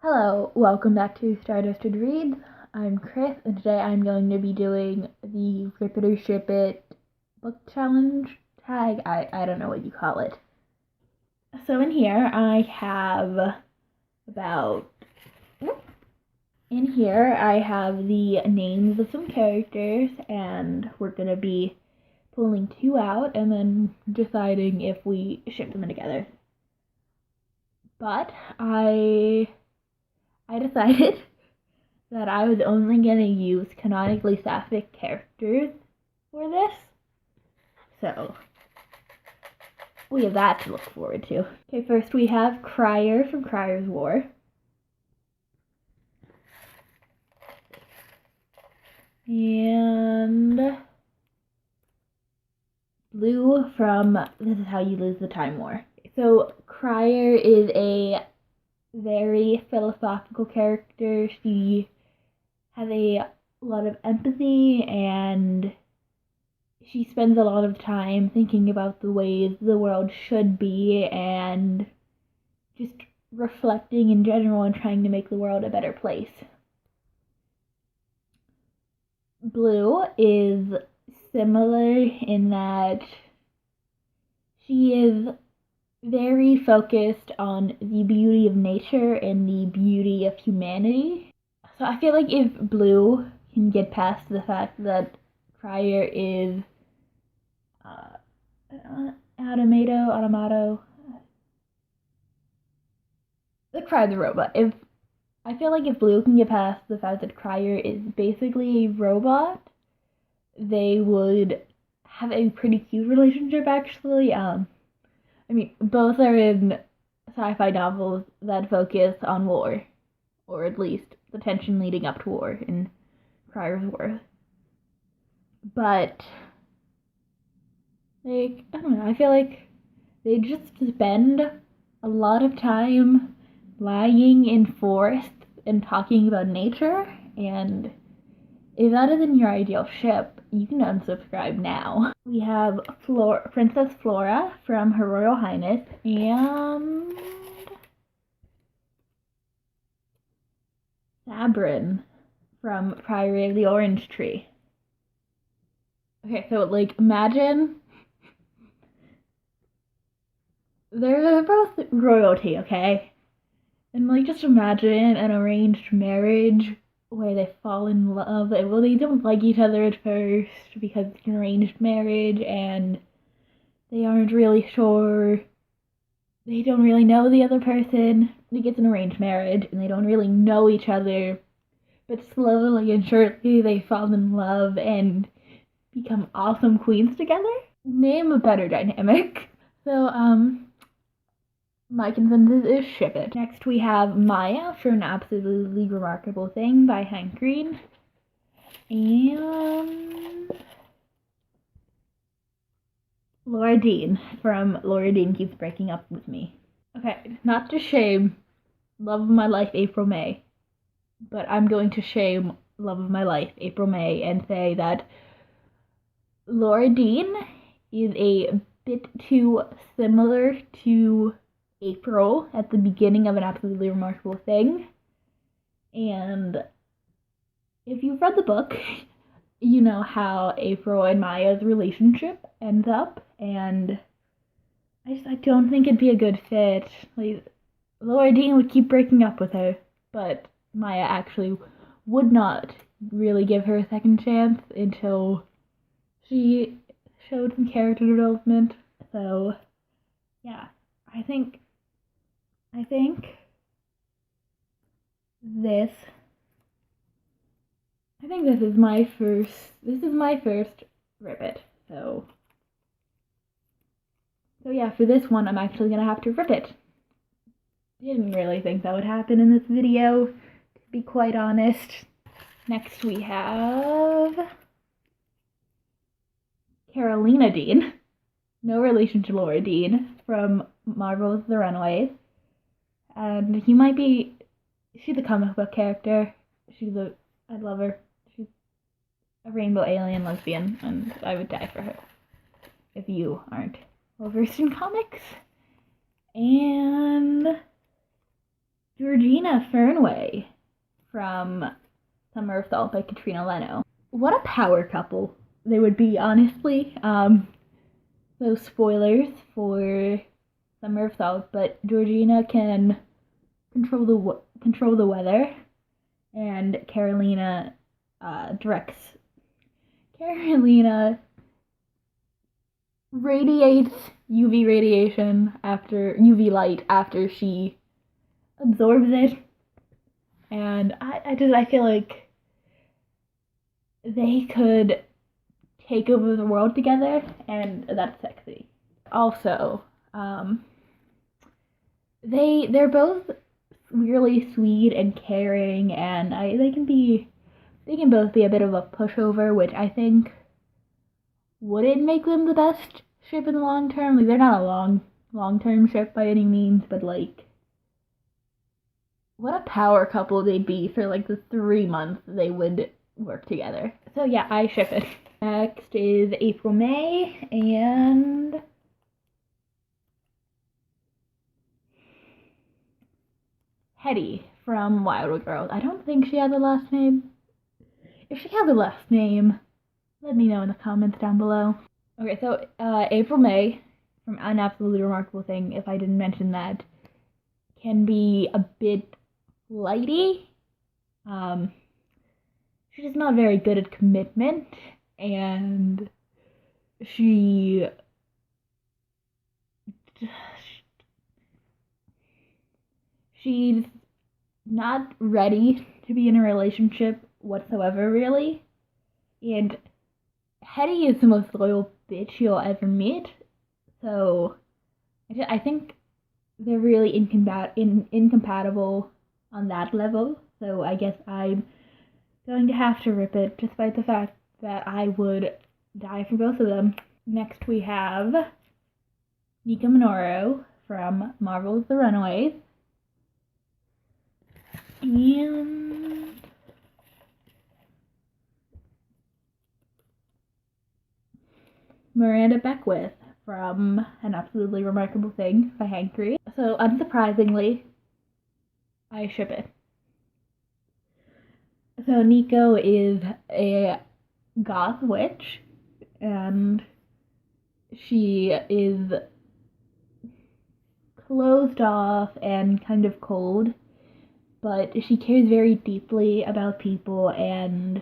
Hello, welcome back to Stardusted Reads. I'm Chris, and today I'm going to be doing the Rip It or Ship It book challenge tag. I don't know what you call it. So in here I have the names of some characters, and we're going to be pulling two out and then deciding if we ship them together. But I decided that I was only going to use canonically sapphic characters for this. So, we have that to look forward to. Okay, first we have Crier from Crier's War. And Blue from This Is How You Lose the Time War. So, Crier is a very philosophical character. She has a lot of empathy, and she spends a lot of time thinking about the ways the world should be and just reflecting in general and trying to make the world a better place. Blue is similar in that she is very focused on the beauty of nature and the beauty of humanity. So I feel like if Blue can get past the fact that Crier is Automato, the Crier the robot. I feel like if Blue can get past the fact that Crier is basically a robot, they would have a pretty cute relationship, actually. Both are in sci-fi novels that focus on war, or at least the tension leading up to war in Crier's War. But, I don't know, I feel like they just spend a lot of time lying in forests and talking about nature, and if that isn't your ideal ship, you can unsubscribe now. We have Princess Flora from Her Royal Highness and Sabrin from Priory of the Orange Tree. Okay, so imagine they're both royalty, okay? And just imagine an arranged marriage where they fall in love. Well, they don't like each other at first because it's an arranged marriage and they aren't really sure. They don't really know the other person. Like, it's an arranged marriage and they don't really know each other. But slowly and surely they fall in love and become awesome queens together. Name a better dynamic. So, my consensus is ship it. Next we have Maya for An Absolutely Remarkable Thing by Hank Green. And Laura Dean from Laura Dean Keeps Breaking Up With Me. Okay, not to shame Love of My Life April May, but I'm going to shame Love of My Life April May and say that Laura Dean is a bit too similar to April at the beginning of An Absolutely Remarkable Thing. And if you've read the book, you know how April and Maya's relationship ends up, and I don't think it'd be a good fit. Laura Dean would keep breaking up with her, but Maya actually would not really give her a second chance until she showed some character development. So, yeah, I think this is my first Rip It. So yeah, for this one I'm actually gonna have to rip it. Didn't really think that would happen in this video, to be quite honest. Next we have Carolina Dean, no relation to Laura Dean, from Marvel's The Runaways. And she's a comic book character. I love her. She's a rainbow alien lesbian, and I would die for her if you aren't well versed in comics. And Georgina Fernway from Summer of Salt by Katrina Leno. What a power couple they would be, honestly. So spoilers for Summer of Salt, but Georgina can control the weather, and Carolina directs. Carolina radiates UV light after she absorbs it, and I feel like they could take over the world together, and that's sexy. Also, they're both really sweet and caring, and they can both be a bit of a pushover, which I think wouldn't make them the best ship in the long term. Like, they're not a long term ship by any means, but like, what a power couple they'd be for like the 3 months they would work together. So yeah, I ship it. Next is April May, and Hetty from Wild Girls. I don't think she has a last name. If she has a last name, let me know in the comments down below. Okay, so April May from An Absolutely Remarkable Thing, if I didn't mention that, can be a bit flighty. She's just not very good at commitment, and she's not ready to be in a relationship whatsoever, really. And Hetty is the most loyal bitch you'll ever meet, so I think they're really incompatible on that level, so I guess I'm going to have to rip it, despite the fact that I would die for both of them. Next we have Nika Minoru from Marvel's The Runaways, and Miranda Beckwith from An Absolutely Remarkable Thing by Hank Green. So unsurprisingly, I ship it. So Nico is a goth witch, and she is closed off and kind of cold, but she cares very deeply about people, and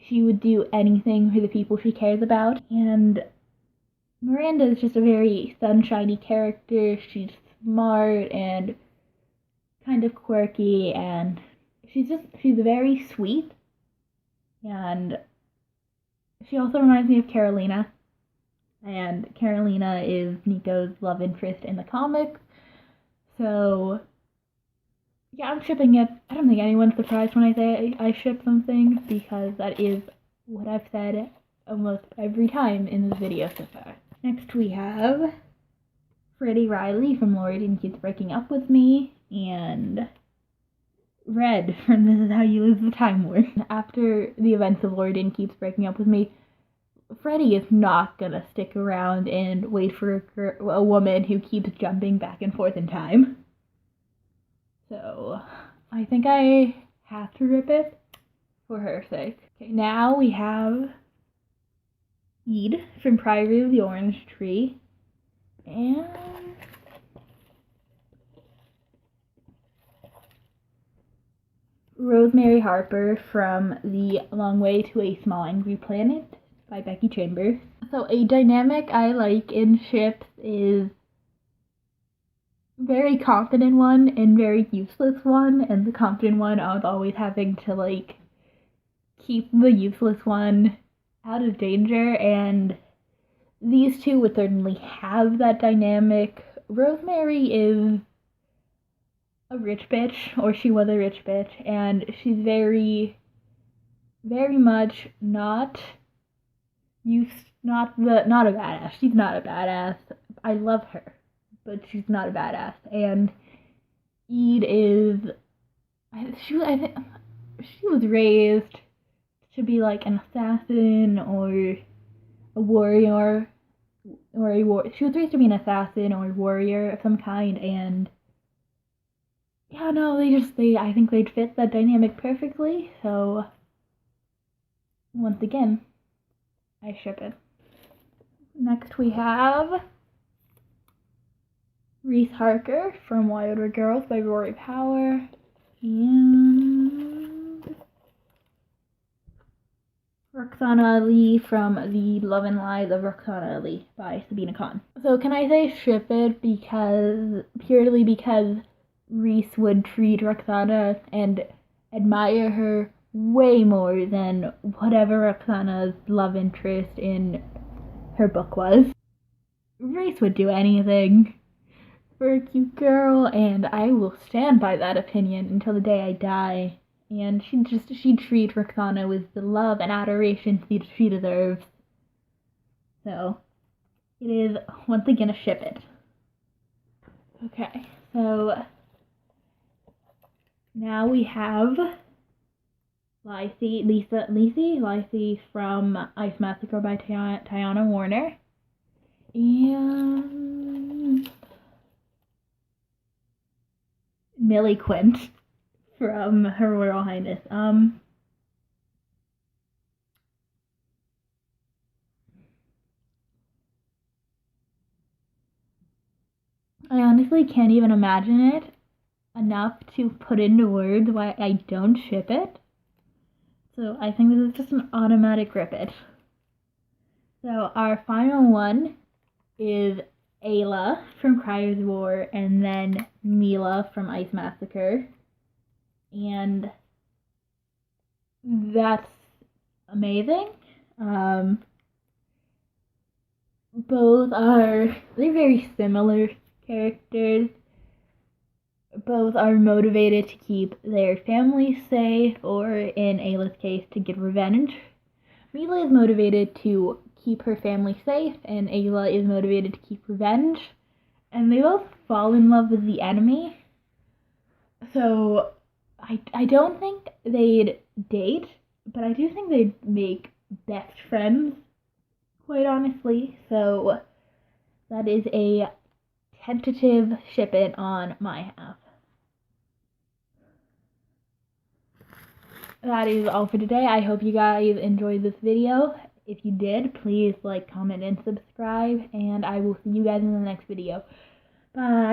she would do anything for the people she cares about. And Miranda is just a very sunshiny character. She's smart and kind of quirky, and she's very sweet. And she also reminds me of Carolina. And Carolina is Nico's love interest in the comics. So yeah, I'm shipping it. I don't think anyone's surprised when I say I ship something, because that is what I've said almost every time in this video so far. Next we have Freddie Riley from Laura Dean Keeps Breaking Up With Me, and Red from This Is How You Lose the Time War. After the events of Laura Dean Keeps Breaking Up With Me, Freddie is not gonna stick around and wait for a woman who keeps jumping back and forth in time. So I think I have to rip it for her sake. Okay, now we have Ede from Priory of the Orange Tree, and Rosemary Harper from The Long Way to a Small Angry Planet by Becky Chambers. So a dynamic I like in ships is very confident one and very useless one, and the confident one I was always having to like keep the useless one out of danger, and these two would certainly have that dynamic. Rosemary is a rich bitch, or she was a rich bitch, and she's very much not a badass. She's not a badass. I love her, but she's not a badass. And Ede is, she was raised to be like an assassin or a warrior, she was raised to be an assassin or a warrior of some kind, and yeah, no, I think they'd fit that dynamic perfectly. So once again, I ship it. Next we have Reese Harker from Why Older Girls by Rory Power, and Roxana Ali from The Love and Lies of Roxana Ali by Sabina Khan. So can I say ship it purely because Reese would treat Roxana and admire her way more than whatever Roxana's love interest in her book was. Reese would do anything for a cute girl, and I will stand by that opinion until the day I die. And she'd treat Roxana with the love and adoration she deserves. So it is once again a ship it. Okay, so now we have Lacey from Ice Massacre by Tiana Warner, and Millie Quint from Her Royal Highness. I honestly can't even imagine it enough to put into words why I don't ship it. So I think this is just an automatic rip it. So our final one is Ayla from Cryer's War, and then Mila from Ice Massacre. And that's amazing. They're very similar characters. Both are motivated to keep their families safe, or in Ayla's case, to get revenge. Mila is motivated to keep her family safe, and Ayla is motivated to keep revenge. And they both fall in love with the enemy. So I don't think they'd date, but I do think they'd make best friends, quite honestly. So that is a tentative ship it on my half. That is all for today. I hope you guys enjoyed this video. If you did, please like, comment, and subscribe, and I will see you guys in the next video. Bye!